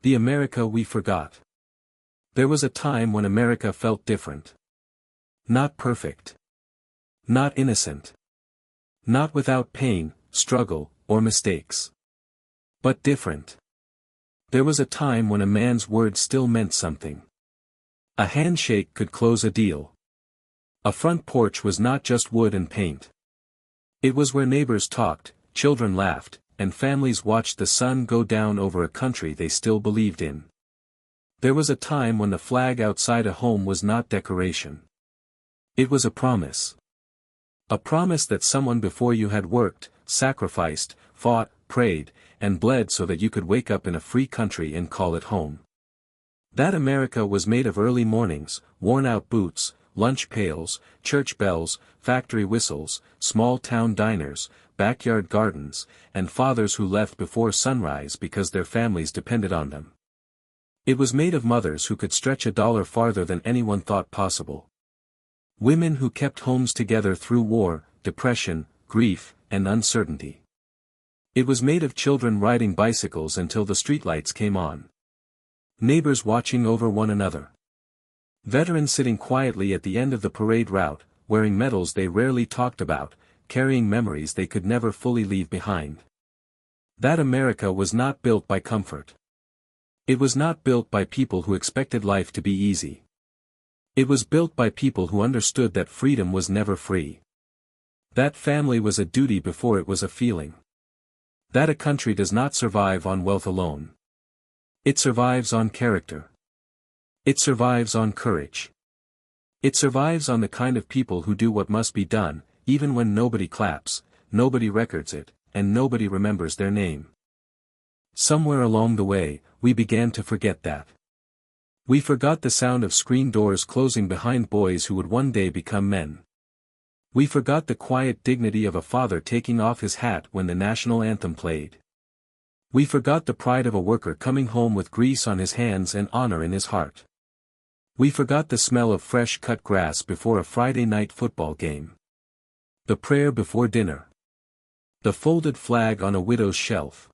The America we forgot. There was a time when America felt different. Not perfect. Not innocent. Not without pain, struggle, or mistakes. But different. There was a time when a man's word still meant something. A handshake could close a deal. A front porch was not just wood and paint. It was where neighbors talked, children laughed, and families watched the sun go down over a country they still believed in. There was a time when the flag outside a home was not decoration. It was a promise. A promise that someone before you had worked, sacrificed, fought, prayed, and bled so that you could wake up in a free country and call it home. That America was made of early mornings, worn-out boots, lunch pails, church bells, factory whistles, small-town diners, backyard gardens, and fathers who left before sunrise because their families depended on them. It was made of mothers who could stretch $1 farther than anyone thought possible. Women who kept homes together through war, depression, grief, and uncertainty. It was made of children riding bicycles until the streetlights came on. Neighbors watching over one another. Veterans sitting quietly at the end of the parade route, wearing medals they rarely talked about, carrying memories they could never fully leave behind. That America was not built by comfort. It was not built by people who expected life to be easy. It was built by people who understood that freedom was never free. That family was a duty before it was a feeling. That a country does not survive on wealth alone. It survives on character. It survives on courage. It survives on the kind of people who do what must be done, even when nobody claps, nobody records it, and nobody remembers their name. Somewhere along the way, we began to forget that. We forgot the sound of screen doors closing behind boys who would one day become men. We forgot the quiet dignity of a father taking off his hat when the national anthem played. We forgot the pride of a worker coming home with grease on his hands and honor in his heart. We forgot the smell of fresh cut grass before a Friday night football game. The prayer before dinner. The folded flag on a widow's shelf.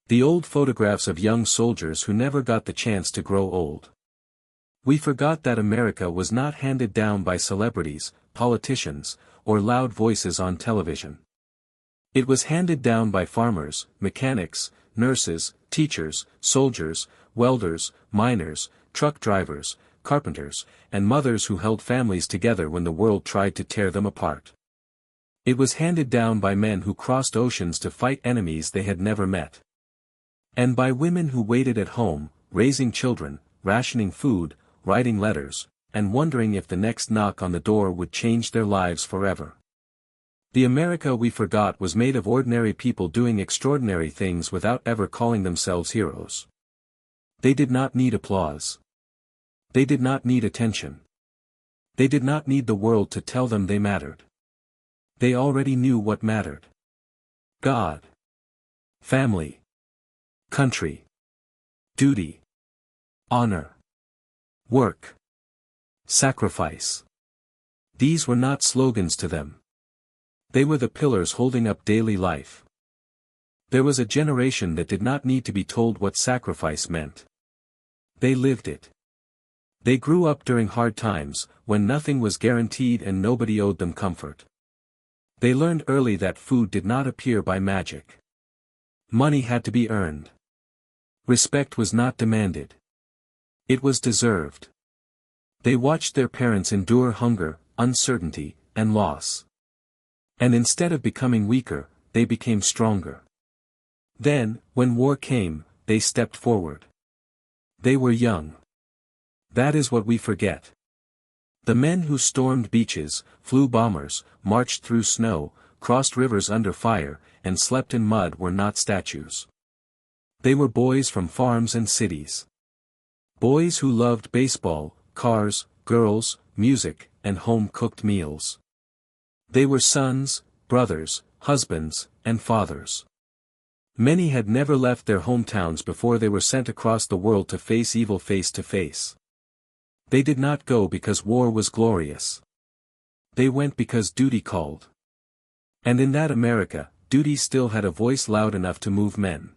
The old photographs of young soldiers who never got the chance to grow old. We forgot that America was not handed down by celebrities, politicians, or loud voices on television. It was handed down by farmers, mechanics, nurses, teachers, soldiers, welders, miners, truck drivers, carpenters, and mothers who held families together when the world tried to tear them apart. It was handed down by men who crossed oceans to fight enemies they had never met. And by women who waited at home, raising children, rationing food, writing letters, and wondering if the next knock on the door would change their lives forever. The America we forgot was made of ordinary people doing extraordinary things without ever calling themselves heroes. They did not need applause. They did not need attention. They did not need the world to tell them they mattered. They already knew what mattered. God. Family. Country. Duty. Honor. Work. Sacrifice. These were not slogans to them. They were the pillars holding up daily life. There was a generation that did not need to be told what sacrifice meant. They lived it. They grew up during hard times, when nothing was guaranteed and nobody owed them comfort. They learned early that food did not appear by magic. Money had to be earned. Respect was not demanded. It was deserved. They watched their parents endure hunger, uncertainty, and loss. And instead of becoming weaker, they became stronger. Then, when war came, they stepped forward. They were young. That is what we forget. The men who stormed beaches, flew bombers, marched through snow, crossed rivers under fire, and slept in mud were not statues. They were boys from farms and cities. Boys who loved baseball, cars, girls, music, and home-cooked meals. They were sons, brothers, husbands, and fathers. Many had never left their hometowns before they were sent across the world to face evil face to face. They did not go because war was glorious. They went because duty called. And in that America, duty still had a voice loud enough to move men.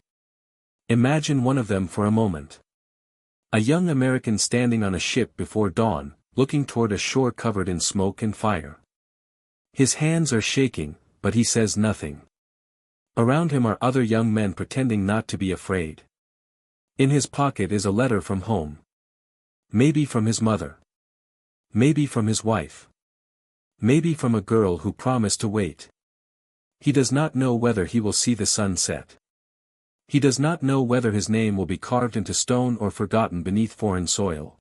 Imagine one of them for a moment. A young American standing on a ship before dawn, looking toward a shore covered in smoke and fire. His hands are shaking, but he says nothing. Around him are other young men pretending not to be afraid. In his pocket is a letter from home. Maybe from his mother. Maybe from his wife. Maybe from a girl who promised to wait. He does not know whether he will see the sun set. He does not know whether his name will be carved into stone or forgotten beneath foreign soil.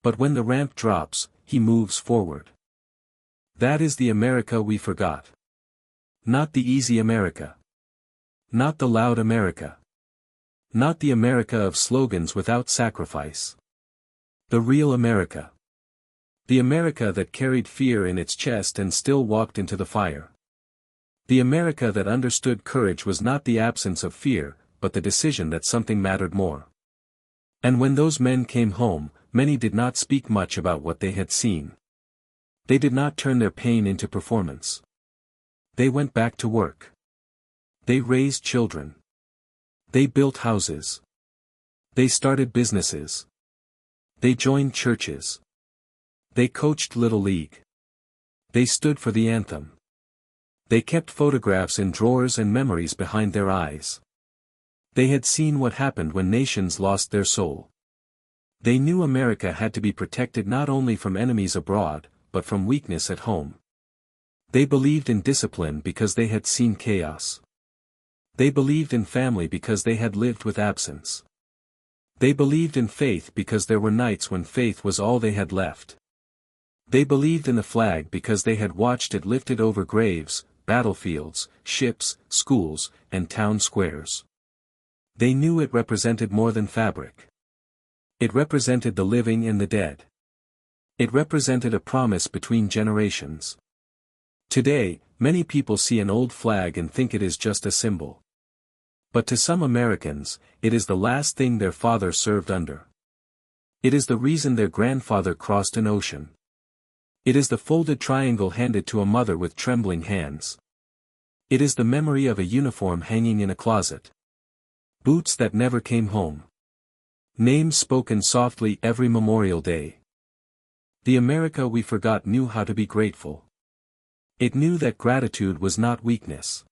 But when the ramp drops, he moves forward. That is the America we forgot. Not the easy America. Not the loud America. Not the America of slogans without sacrifice. The real America. The America that carried fear in its chest and still walked into the fire. The America that understood courage was not the absence of fear, but the decision that something mattered more. And when those men came home, many did not speak much about what they had seen. They did not turn their pain into performance. They went back to work. They raised children. They built houses. They started businesses. They joined churches. They coached Little League. They stood for the anthem. They kept photographs in drawers and memories behind their eyes. They had seen what happened when nations lost their soul. They knew America had to be protected not only from enemies abroad, but from weakness at home. They believed in discipline because they had seen chaos. They believed in family because they had lived with absence. They believed in faith because there were nights when faith was all they had left. They believed in the flag because they had watched it lifted over graves, battlefields, ships, schools, and town squares. They knew it represented more than fabric. It represented the living and the dead. It represented a promise between generations. Today, many people see an old flag and think it is just a symbol. But to some Americans, it is the last thing their father served under. It is the reason their grandfather crossed an ocean. It is the folded triangle handed to a mother with trembling hands. It is the memory of a uniform hanging in a closet. Boots that never came home. Names spoken softly every Memorial Day. The America we forgot knew how to be grateful. It knew that gratitude was not weakness.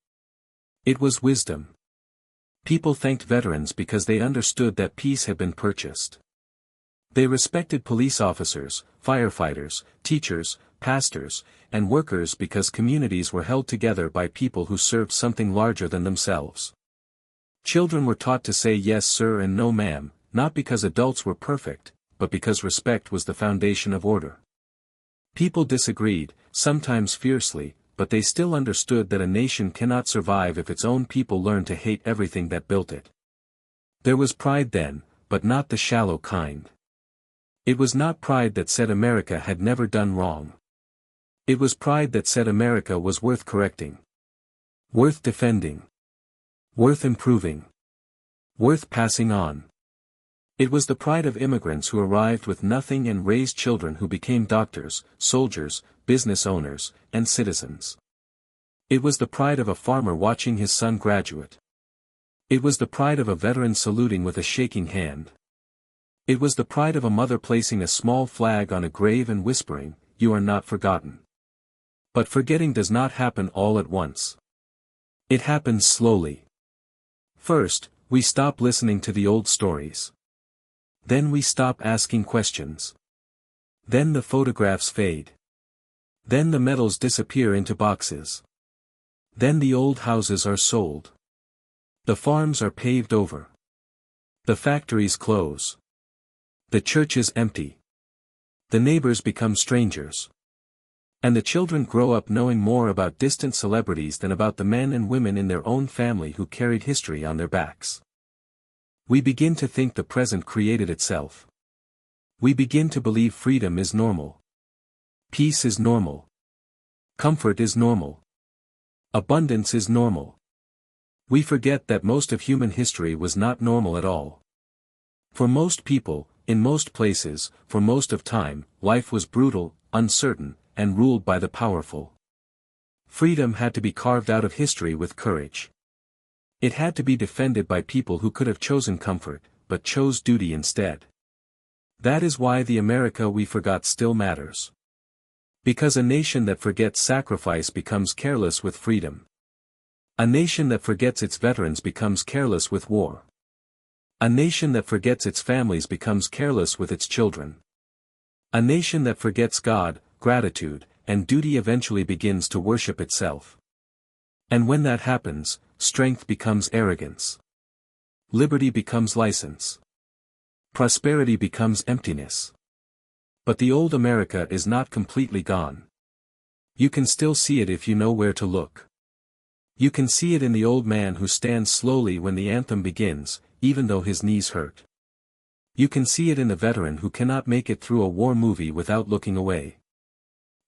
It was wisdom. People thanked veterans because they understood that peace had been purchased. They respected police officers, firefighters, teachers, pastors, and workers because communities were held together by people who served something larger than themselves. Children were taught to say yes sir and no ma'am, not because adults were perfect, but because respect was the foundation of order. People disagreed, sometimes fiercely, but they still understood that a nation cannot survive if its own people learn to hate everything that built it. There was pride then, but not the shallow kind. It was not pride that said America had never done wrong. It was pride that said America was worth correcting. Worth defending. Worth improving. Worth passing on. It was the pride of immigrants who arrived with nothing and raised children who became doctors, soldiers, business owners, and citizens. It was the pride of a farmer watching his son graduate. It was the pride of a veteran saluting with a shaking hand. It was the pride of a mother placing a small flag on a grave and whispering, "You are not forgotten." But forgetting does not happen all at once. It happens slowly. First, we stop listening to the old stories. Then we stop asking questions. Then the photographs fade. Then the medals disappear into boxes. Then the old houses are sold. The farms are paved over. The factories close. The church is empty. The neighbors become strangers. And the children grow up knowing more about distant celebrities than about the men and women in their own family who carried history on their backs. We begin to think the present created itself. We begin to believe freedom is normal. Peace is normal. Comfort is normal. Abundance is normal. We forget that most of human history was not normal at all. For most people, in most places, for most of time, life was brutal, uncertain, and ruled by the powerful. Freedom had to be carved out of history with courage. It had to be defended by people who could have chosen comfort, but chose duty instead. That is why the America we forgot still matters. Because a nation that forgets sacrifice becomes careless with freedom. A nation that forgets its veterans becomes careless with war. A nation that forgets its families becomes careless with its children. A nation that forgets God, gratitude, and duty eventually begins to worship itself. And when that happens, strength becomes arrogance. Liberty becomes license. Prosperity becomes emptiness. But the old America is not completely gone. You can still see it if you know where to look. You can see it in the old man who stands slowly when the anthem begins, even though his knees hurt. You can see it in the veteran who cannot make it through a war movie without looking away.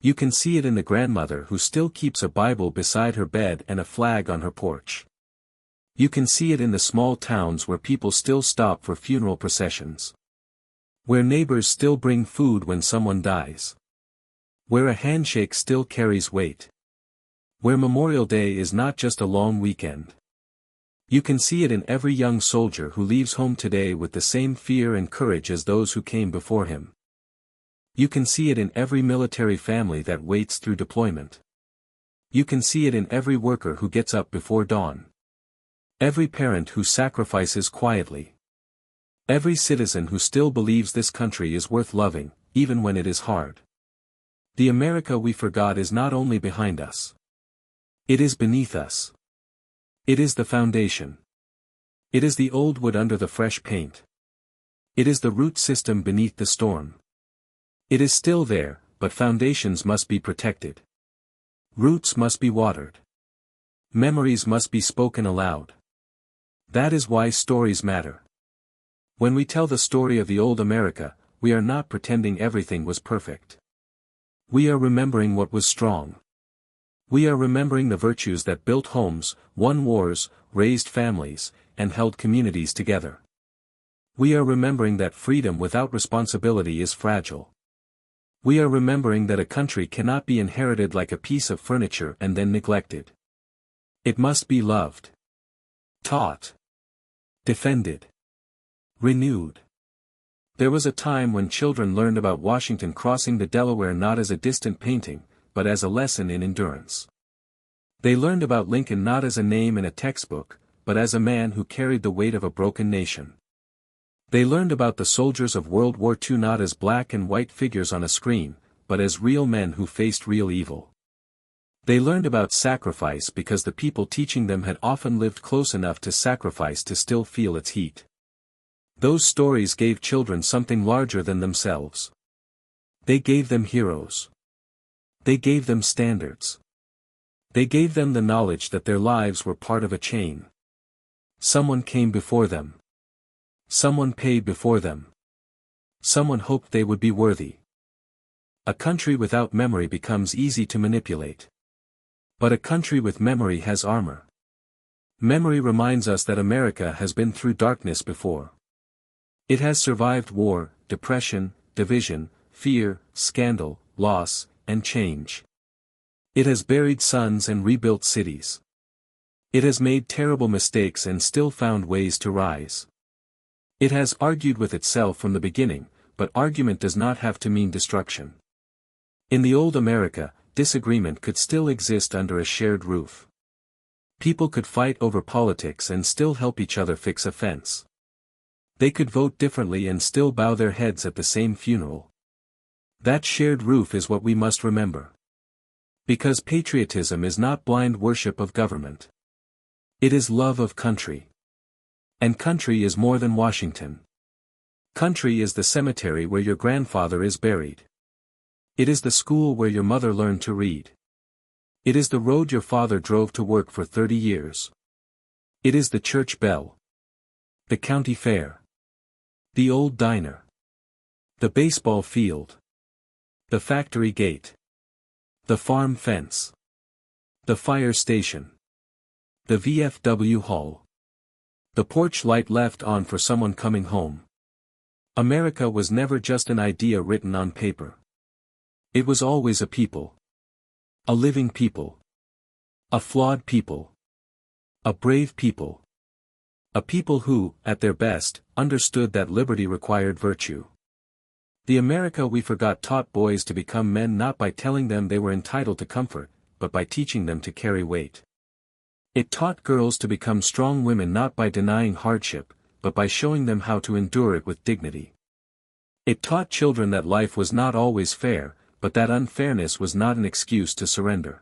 You can see it in the grandmother who still keeps a Bible beside her bed and a flag on her porch. You can see it in the small towns where people still stop for funeral processions. Where neighbors still bring food when someone dies. Where a handshake still carries weight. Where Memorial Day is not just a long weekend. You can see it in every young soldier who leaves home today with the same fear and courage as those who came before him. You can see it in every military family that waits through deployment. You can see it in every worker who gets up before dawn. Every parent who sacrifices quietly. Every citizen who still believes this country is worth loving, even when it is hard. The America we forgot is not only behind us. It is beneath us. It is the foundation. It is the old wood under the fresh paint. It is the root system beneath the storm. It is still there, but foundations must be protected. Roots must be watered. Memories must be spoken aloud. That is why stories matter. When we tell the story of the old America, we are not pretending everything was perfect. We are remembering what was strong. We are remembering the virtues that built homes, won wars, raised families, and held communities together. We are remembering that freedom without responsibility is fragile. We are remembering that a country cannot be inherited like a piece of furniture and then neglected. It must be loved. Taught. Defended. Renewed. There was a time when children learned about Washington crossing the Delaware not as a distant painting, but as a lesson in endurance. They learned about Lincoln not as a name in a textbook, but as a man who carried the weight of a broken nation. They learned about the soldiers of World War II not as black and white figures on a screen, but as real men who faced real evil. They learned about sacrifice because the people teaching them had often lived close enough to sacrifice to still feel its heat. Those stories gave children something larger than themselves. They gave them heroes. They gave them standards. They gave them the knowledge that their lives were part of a chain. Someone came before them. Someone paid before them. Someone hoped they would be worthy. A country without memory becomes easy to manipulate. But a country with memory has armor. Memory reminds us that America has been through darkness before. It has survived war, depression, division, fear, scandal, loss, and change. It has buried sons and rebuilt cities. It has made terrible mistakes and still found ways to rise. It has argued with itself from the beginning, but argument does not have to mean destruction. In the old America, disagreement could still exist under a shared roof. People could fight over politics and still help each other fix a fence. They could vote differently and still bow their heads at the same funeral. That shared roof is what we must remember. Because patriotism is not blind worship of government. It is love of country. And country is more than Washington. Country is the cemetery where your grandfather is buried. It is the school where your mother learned to read. It is the road your father drove to work for 30 years. It is the church bell. The county fair. The old diner. The baseball field. The factory gate. The farm fence. The fire station. The VFW hall. The porch light left on for someone coming home. America was never just an idea written on paper. It was always a people. A living people. A flawed people. A brave people. A people who, at their best, understood that liberty required virtue. The America we forgot taught boys to become men not by telling them they were entitled to comfort, but by teaching them to carry weight. It taught girls to become strong women not by denying hardship, but by showing them how to endure it with dignity. It taught children that life was not always fair, but that unfairness was not an excuse to surrender.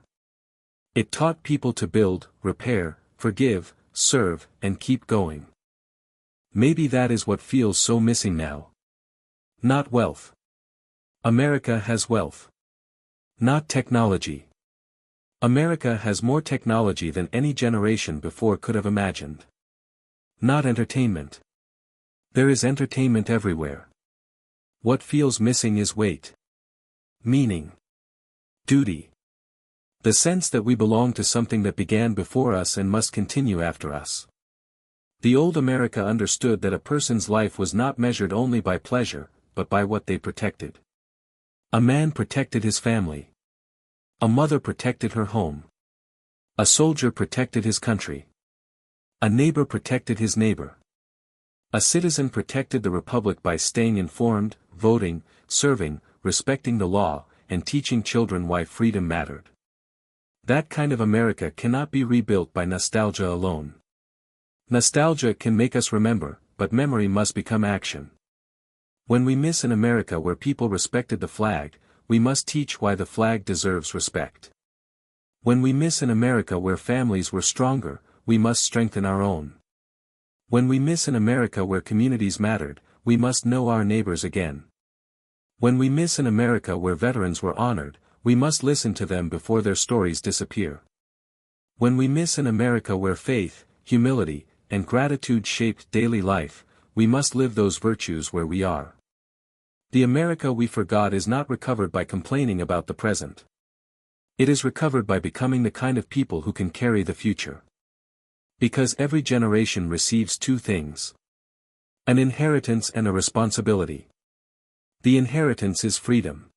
It taught people to build, repair, forgive, serve, and keep going. Maybe that is what feels so missing now. Not wealth. America has wealth. Not technology. America has more technology than any generation before could have imagined. Not entertainment. There is entertainment everywhere. What feels missing is weight. Meaning. Duty. The sense that we belong to something that began before us and must continue after us. The old America understood that a person's life was not measured only by pleasure, but by what they protected. A man protected his family. A mother protected her home. A soldier protected his country. A neighbor protected his neighbor. A citizen protected the republic by staying informed, voting, serving, respecting the law, and teaching children why freedom mattered. That kind of America cannot be rebuilt by nostalgia alone. Nostalgia can make us remember, but memory must become action. When we miss an America where people respected the flag, we must teach why the flag deserves respect. When we miss an America where families were stronger, we must strengthen our own. When we miss an America where communities mattered, we must know our neighbors again. When we miss an America where veterans were honored, we must listen to them before their stories disappear. When we miss an America where faith, humility, and gratitude shaped daily life, we must live those virtues where we are. The America we forgot is not recovered by complaining about the present. It is recovered by becoming the kind of people who can carry the future. Because every generation receives two things: an inheritance and a responsibility. The inheritance is freedom.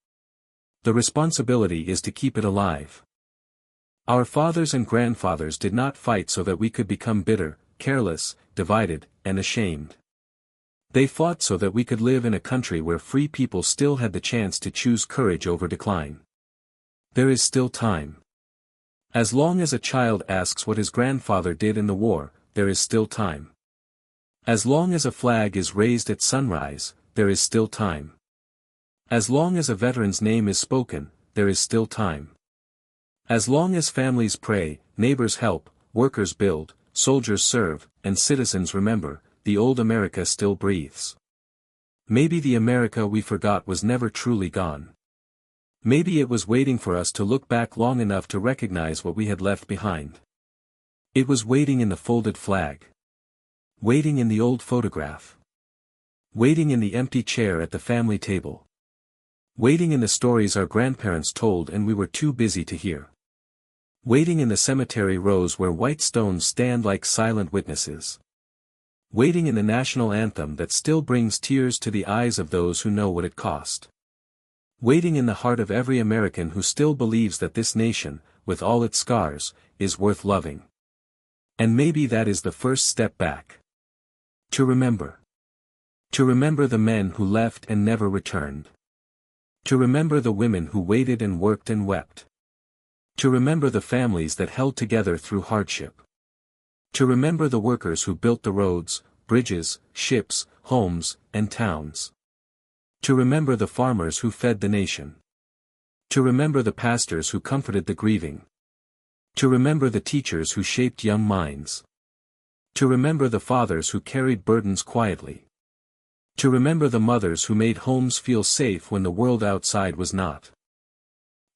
The responsibility is to keep it alive. Our fathers and grandfathers did not fight so that we could become bitter, careless, divided, and ashamed. They fought so that we could live in a country where free people still had the chance to choose courage over decline. There is still time. As long as a child asks what his grandfather did in the war, there is still time. As long as a flag is raised at sunrise, there is still time. As long as a veteran's name is spoken, there is still time. As long as families pray, neighbors help, workers build, soldiers serve, and citizens remember, the old America still breathes. Maybe the America we forgot was never truly gone. Maybe it was waiting for us to look back long enough to recognize what we had left behind. It was waiting in the folded flag. Waiting in the old photograph. Waiting in the empty chair at the family table. Waiting in the stories our grandparents told and we were too busy to hear. Waiting in the cemetery rows where white stones stand like silent witnesses. Waiting in the national anthem that still brings tears to the eyes of those who know what it cost. Waiting in the heart of every American who still believes that this nation, with all its scars, is worth loving. And maybe that is the first step back. To remember. To remember the men who left and never returned. To remember the women who waited and worked and wept. To remember the families that held together through hardship. To remember the workers who built the roads, bridges, ships, homes, and towns. To remember the farmers who fed the nation. To remember the pastors who comforted the grieving. To remember the teachers who shaped young minds. To remember the fathers who carried burdens quietly. To remember the mothers who made homes feel safe when the world outside was not.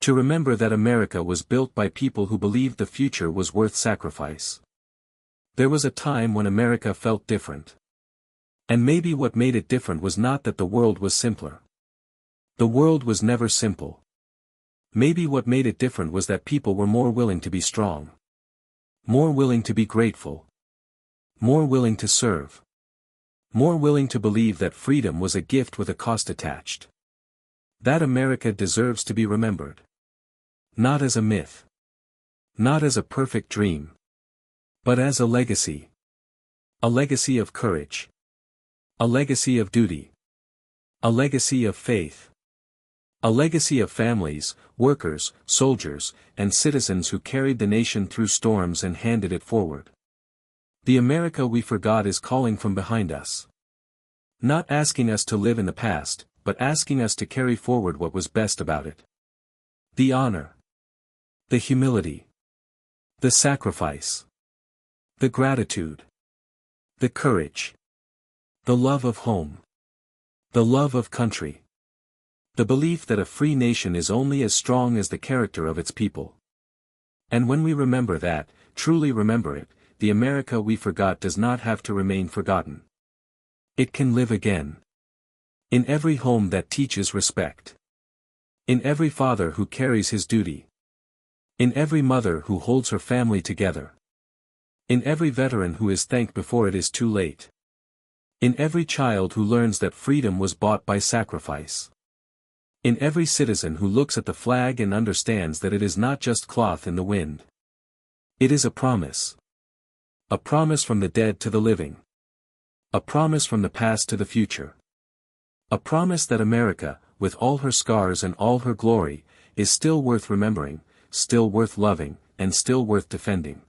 To remember that America was built by people who believed the future was worth sacrifice. There was a time when America felt different. And maybe what made it different was not that the world was simpler. The world was never simple. Maybe what made it different was that people were more willing to be strong. More willing to be grateful. More willing to serve. More willing to believe that freedom was a gift with a cost attached. That America deserves to be remembered. Not as a myth. Not as a perfect dream. But as a legacy. A legacy of courage. A legacy of duty. A legacy of faith. A legacy of families, workers, soldiers, and citizens who carried the nation through storms and handed it forward. The America we forgot is calling from behind us. Not asking us to live in the past, but asking us to carry forward what was best about it. The honor. The humility. The sacrifice. The gratitude. The courage. The love of home. The love of country. The belief that a free nation is only as strong as the character of its people. And when we remember that, truly remember it, the America we forgot does not have to remain forgotten. It can live again. In every home that teaches respect. In every father who carries his duty. In every mother who holds her family together. In every veteran who is thanked before it is too late. In every child who learns that freedom was bought by sacrifice. In every citizen who looks at the flag and understands that it is not just cloth in the wind. It is a promise. A promise from the dead to the living. A promise from the past to the future. A promise that America, with all her scars and all her glory, is still worth remembering, still worth loving, and still worth defending.